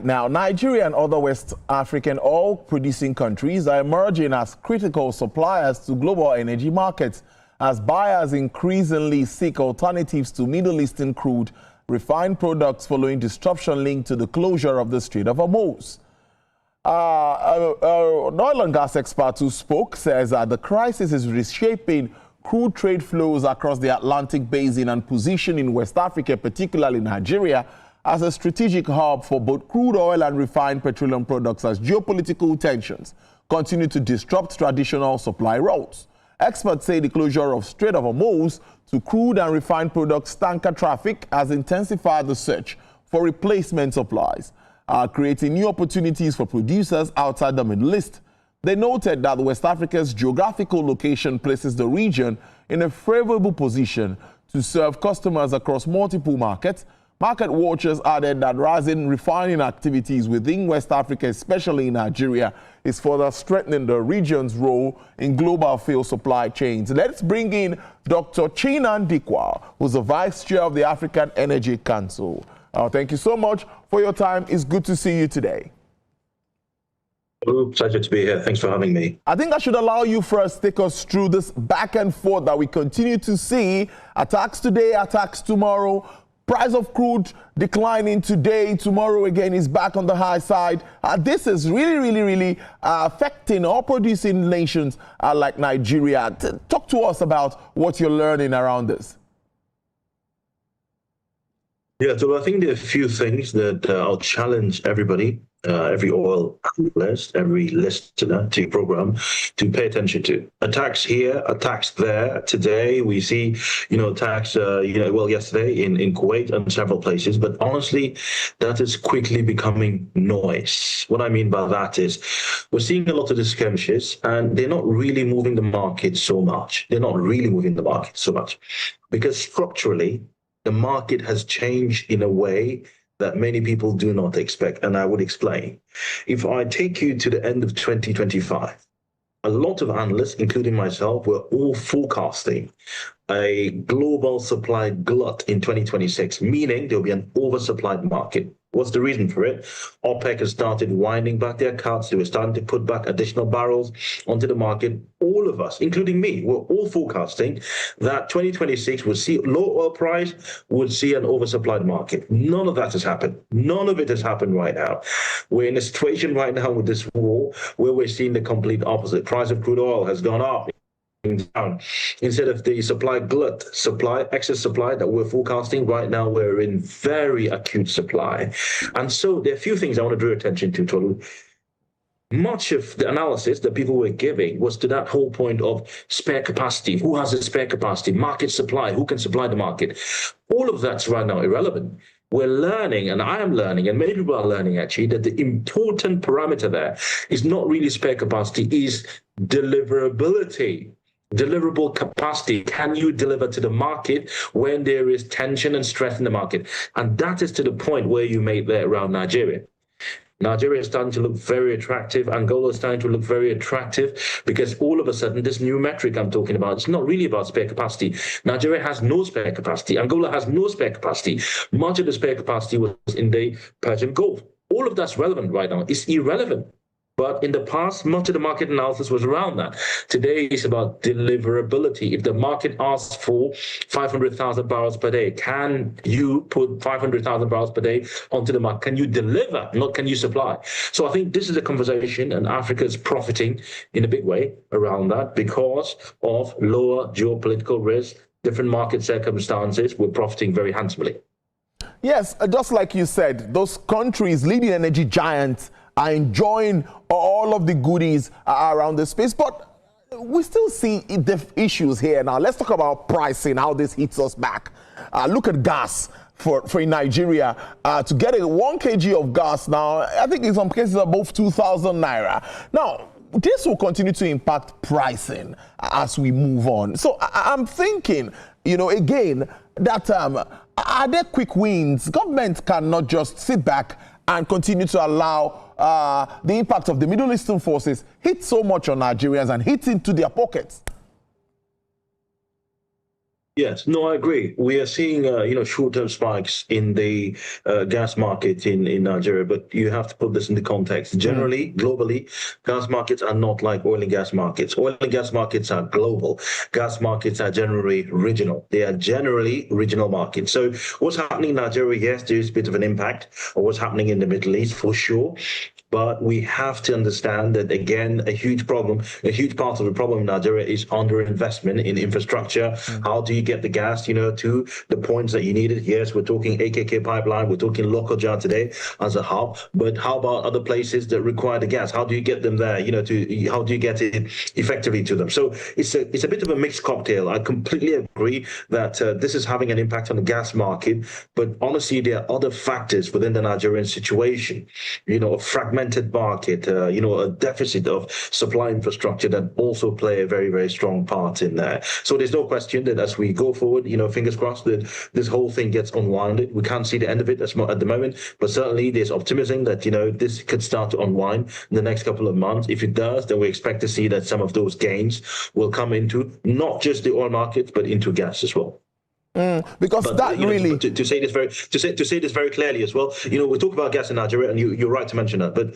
Now, Nigeria and other West African oil-producing countries are emerging as critical suppliers to global energy markets as buyers increasingly seek alternatives to Middle Eastern crude refined products following disruption linked to the closure of the Strait of Hormuz. An oil and gas expert who spoke says that the crisis is reshaping crude trade flows across the Atlantic basin and positioning West Africa, particularly Nigeria, as a strategic hub for both crude oil and refined petroleum products as geopolitical tensions continue to disrupt traditional supply routes. Experts say the closure of Strait of Hormuz to crude and refined products tanker traffic has intensified the search for replacement supplies, creating new opportunities for producers outside the Middle East. They noted that West Africa's geographical location places the region in a favorable position to serve customers across multiple markets. Market watchers added that rising refining activities within West Africa, especially in Nigeria, is further strengthening the region's role in global fuel supply chains. Let's bring in Dr. Chinan Dikwal, who's the Vice Chair of the African Energy Council. Thank you so much for your time. It's good to see you today. Pleasure to be here. Thanks for having me. I think I should allow you first take us through this back and forth that we continue to see. Attacks today, attacks tomorrow. Price of crude declining today, tomorrow again is back on the high side. This is really affecting oil producing nations like Nigeria. Talk to us about what you're learning around this. Yeah, so I think there are a few things that I'll challenge everybody, every oil analyst, every listener to your program to pay attention to. Attacks here, attacks there. Today we see, attacks, yesterday in Kuwait and several places. But honestly, that is quickly becoming noise. What I mean by that is we're seeing a lot of the skirmishes and they're not really moving the market so much. They're not really moving the market so much because structurally, the market has changed in a way that many people do not expect, and I would explain. If I take you to the end of 2025, a lot of analysts, including myself, were all forecasting a global supply glut in 2026, meaning there'll be an oversupplied market. What's the reason for it? OPEC has started winding back their cuts. They were starting to put back additional barrels onto the market. All of us, including me, were all forecasting that 2026 would see low oil price, would see an oversupplied market. None of that has happened. None of it has happened right now. We're in a situation right now with this war where we're seeing the complete opposite. Price of crude oil has gone up. Down. Instead of the supply glut, excess supply that we're forecasting, right now we're in very acute supply. And so there are a few things I want to draw attention to, Tolu. Much of the analysis that people were giving was to that whole point of spare capacity. Who has a spare capacity? Market supply. Who can supply the market? All of that's right now irrelevant. We're learning, and I am learning, and many people are learning actually, that the important parameter there is not really spare capacity, is deliverability. Deliverable capacity. Can you deliver to the market when there is tension and stress in the market? And that is to the point where you made there around Nigeria. Nigeria is starting to look very attractive. Angola is starting to look very attractive because all of a sudden this new metric I'm talking about, it's not really about spare capacity. Nigeria has no spare capacity. Angola has no spare capacity. Much of the spare capacity was in the Persian Gulf. All of that's relevant right now. It's irrelevant. But in the past, much of the market analysis was around that. Today, it's about deliverability. If the market asks for 500,000 barrels per day, can you put 500,000 barrels per day onto the market? Can you deliver, not can you supply? So I think this is a conversation, and Africa is profiting in a big way around that because of lower geopolitical risk, different market circumstances. We're profiting very handsomely. Yes, just like you said, those countries, leading energy giants, are enjoying all of the goodies around the space, but we still see the issues here. Now, let's talk about pricing, how this hits us back. Look at gas for in Nigeria. To get a 1 kg of gas now, I think in some cases above 2,000 naira. Now, this will continue to impact pricing as we move on. So I'm thinking, again, that are there quick wins? Government cannot just sit back and continue to allow the impact of the Middle Eastern forces hit so much on Nigerians and hit into their pockets. Yes, no, I agree. We are seeing, short-term spikes in the gas market in Nigeria, but you have to put this into context. Generally, globally, gas markets are not like oil and gas markets. Oil and gas markets are global. Gas markets are generally regional. They are generally regional markets. So what's happening in Nigeria, yes, there is a bit of an impact of what's happening in the Middle East for sure. But we have to understand that, again, a huge part of the problem in Nigeria is underinvestment in infrastructure. How do you get the gas, to the points that you need it? Yes, we're talking AKK pipeline, we're talking Lokoja today as a hub, but how about other places that require the gas? How do you get them there, how do you get it effectively to them? So it's a bit of a mixed cocktail. I completely agree that this is having an impact on the gas market, but honestly, there are other factors within the Nigerian situation, a fragmented market, a deficit of supply infrastructure that also play a very, very strong part in there. So there's no question that as we go forward, fingers crossed that this whole thing gets unwinded. We can't see the end of it at the moment, but certainly there's optimism that, this could start to unwind in the next couple of months. If it does, then we expect to see that some of those gains will come into not just the oil market, but into gas as well. Because but, that really to say this very clearly as well, we talk about gas in Nigeria, and you're right to mention that, but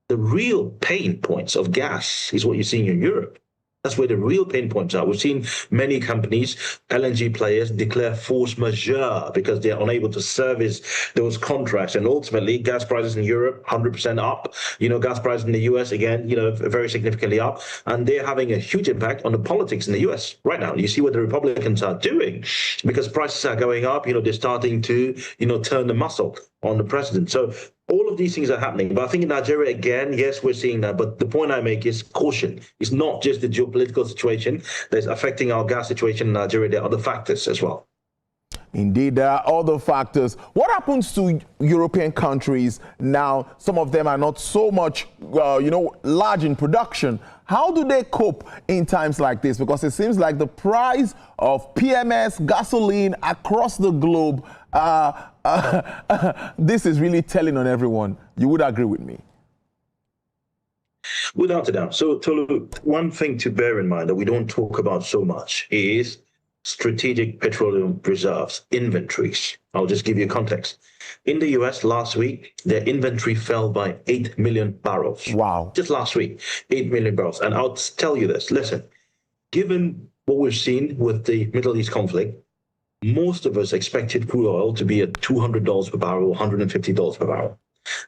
the real pain points of gas is what you're seeing in Europe. That's where the real pain points are. We've seen many companies, LNG players, declare force majeure because they're unable to service those contracts. And ultimately, gas prices in Europe, 100% up. Gas prices in the US, again, very significantly up. And they're having a huge impact on the politics in the US right now. You see what the Republicans are doing because prices are going up. They're starting to, turn the muscle on the president. So all of these things are happening. But I think in Nigeria, again, yes, we're seeing that. But the point I make is caution. It's not just the geopolitical situation that's affecting our gas situation in Nigeria. There are other factors as well. Indeed, there are other factors. What happens to European countries now? Some of them are not so much, large in production. How do they cope in times like this? Because it seems like the price of PMS, gasoline across the globe, this is really telling on everyone. You would agree with me? Without a doubt. So, Tolu, one thing to bear in mind that we don't talk about so much is strategic petroleum reserves, inventories. I'll just give you context. In the US last week, their inventory fell by 8 million barrels. Wow. Just last week, 8 million barrels. And I'll tell you this, listen, given what we've seen with the Middle East conflict, most of us expected crude oil to be at $200 per barrel, $150 per barrel.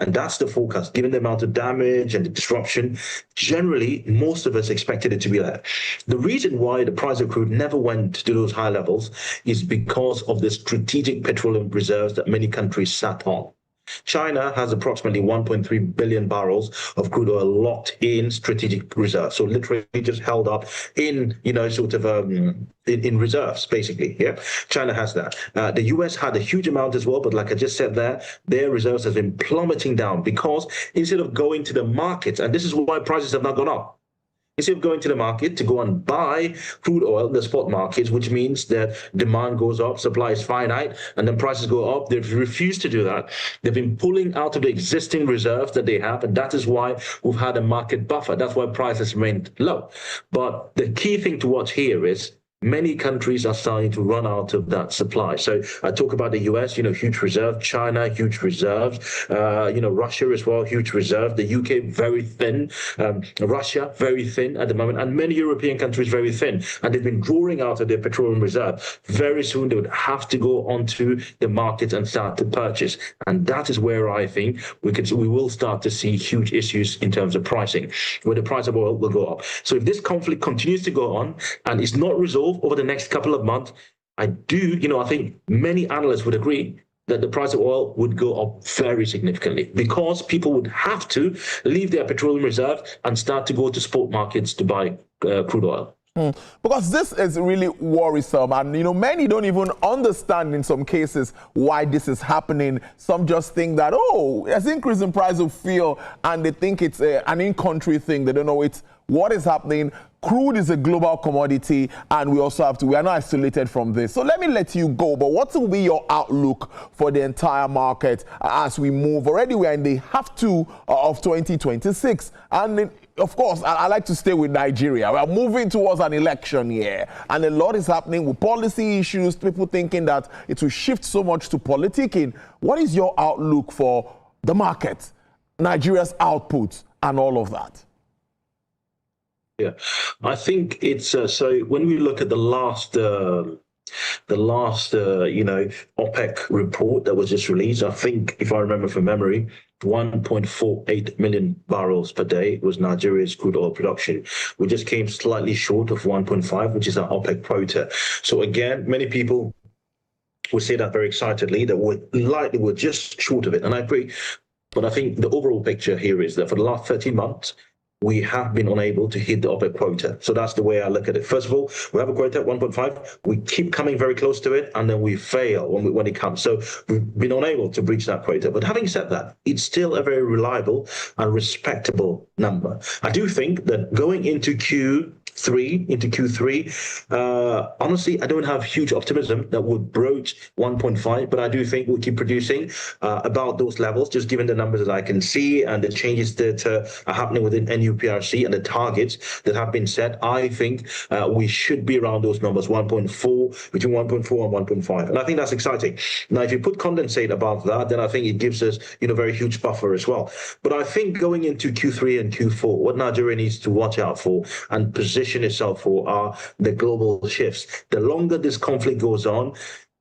And that's the forecast, given the amount of damage and the disruption. Generally, most of us expected it to be there. The reason why the price of crude never went to those high levels is because of the strategic petroleum reserves that many countries sat on. China has approximately 1.3 billion barrels of crude oil locked in strategic reserves. So literally just held up in, in reserves, basically. Yeah, China has that. The US had a huge amount as well, but like I just said there, their reserves have been plummeting down because instead of going to the markets, and this is why prices have not gone up, instead of going to the market to go and buy crude oil in the spot markets, which means that demand goes up, supply is finite, and then prices go up, they've refused to do that. They've been pulling out of the existing reserves that they have, and that is why we've had a market buffer. That's why prices remained low. But the key thing to watch here is many countries are starting to run out of that supply. So I talk about the US, huge reserve, China, huge reserves, Russia as well, huge reserve, the UK, very thin, Russia, very thin at the moment, and many European countries very thin. And they've been drawing out of their petroleum reserve. Very soon they would have to go onto the market and start to purchase. And that is where I think we will start to see huge issues in terms of pricing, where the price of oil will go up. So if this conflict continues to go on and is not resolved over the next couple of months, I think many analysts would agree that the price of oil would go up very significantly because people would have to leave their petroleum reserve and start to go to spot markets to buy crude oil. Because this is really worrisome, and many don't even understand in some cases why this is happening. Some just think that, there's increase in price of fuel, and they think it's an in-country thing. They don't know what is happening crude is a global commodity, and we are not isolated from this. So let me let you go, but what will be your outlook for the entire market as we move? Already we are in the half two of 2026, and of course, I like to stay with Nigeria. We are moving towards an election year, and a lot is happening with policy issues, people thinking that it will shift so much to politicking. What is your outlook for the market, Nigeria's output, and all of that? Yeah, I think it's so when we look at the last OPEC report that was just released, I think, if I remember from memory, 1.48 million barrels per day was Nigeria's crude oil production. We just came slightly short of 1.5, which is our OPEC quota. So again, many people will say that very excitedly, that we're just short of it, and I agree. But I think the overall picture here is that for the last 13 months, we have been unable to hit the OPEC quota. So that's the way I look at it. First of all, we have a quota at 1.5. We keep coming very close to it, and then we fail when it comes. So we've been unable to breach that quota. But having said that, it's still a very reliable and respectable number. I do think that going into Q3, honestly, I don't have huge optimism that we'll broach 1.5, but I do think we'll keep producing about those levels, just given the numbers that I can see and the changes that are happening within NUPRC and the targets that have been set. I think we should be around those numbers, 1.4, between 1.4 and 1.5. And I think that's exciting. Now, if you put condensate above that, then I think it gives us, very huge buffer as well. But I think going into Q3 and Q4, what Nigeria needs to watch out for and position itself for are the global shifts. The longer this conflict goes on,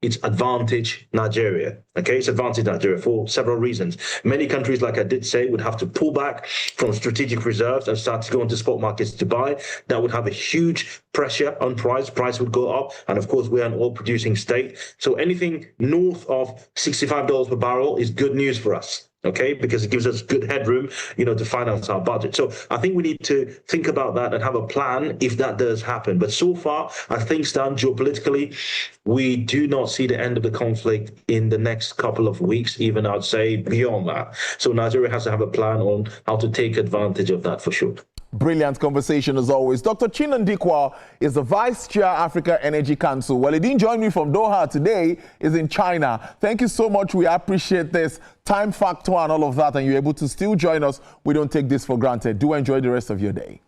it's advantage Nigeria. Okay, it's advantage Nigeria for several reasons. Many countries, like I did say, would have to pull back from strategic reserves and start to go into spot markets to buy. That would have a huge pressure on price. Price would go up. And of course, we're an oil producing state. So anything north of $65 per barrel is good news for us. Okay, because it gives us good headroom, to finance our budget. So I think we need to think about that and have a plan if that does happen. But so far, as things stand geopolitically, we do not see the end of the conflict in the next couple of weeks, even I'd say beyond that. So Nigeria has to have a plan on how to take advantage of that for sure. Brilliant conversation as always. Dr. Chinan Dikwal is the Vice Chair, Africa Energy Council. Well, he didn't join me from Doha today. He's in China. Thank you so much. We appreciate this time factor and all of that, and you're able to still join us. We don't take this for granted. Do enjoy the rest of your day.